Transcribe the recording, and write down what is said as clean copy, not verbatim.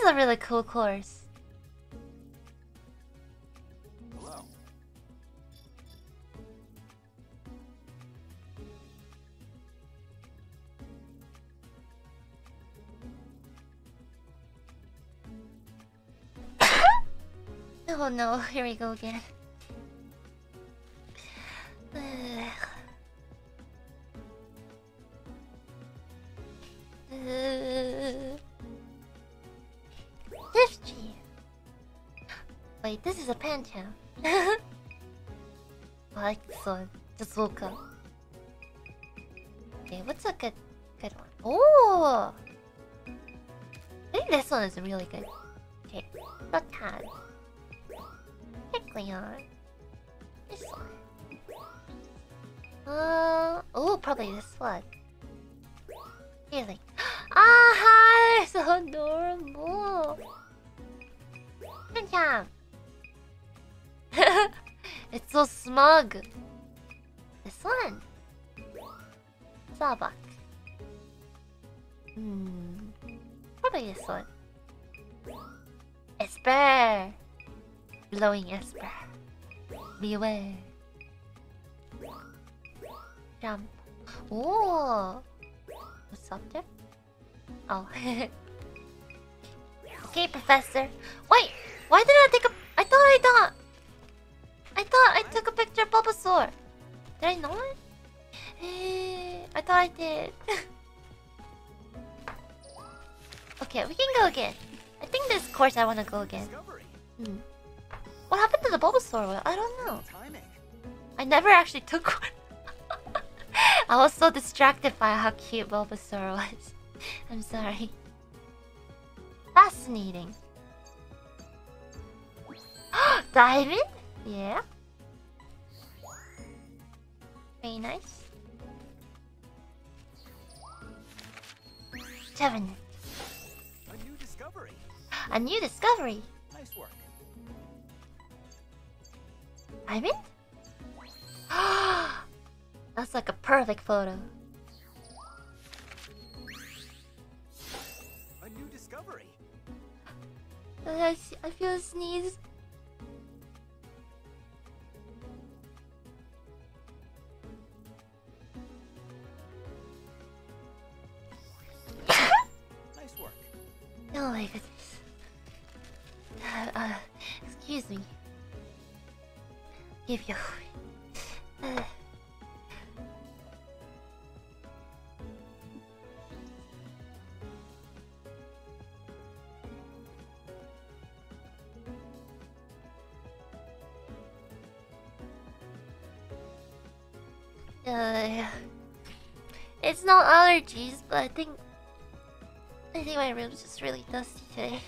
is a really cool course. Hello. Oh no, here we go again. Shift G. Wait, this is a Pancham. I like this one. Just woke up. Okay, what's a good one? Oh, I think this one is really good. Okay, Rotan. Leon. This one. Oh, probably this one. Healing. Ah, hi! So adorable. Pancham. It's so smug. This one. Sabak. Probably this one. Esper. Glowing Esper. Beware. Jump. Oh. What's up there? Oh. Okay, Professor. Wait, why did I take a... I thought I took a picture of Bulbasaur. Did I not? I thought I did. Okay, we can go again. I think this course I want to go again. What happened to the Bulbasaur one? I don't know. I never actually took one. I was so distracted by how cute Bulbasaur was. I'm sorry. Fascinating. Diamond? Yeah. Very nice. Seven. A new discovery. A new discovery. Nice work. Diamond? That's like a perfect photo. A new discovery. I feel a sneeze. Nice work. Oh my goodness. Excuse me. Give you. It's not allergies, but I think my room's just really dusty today.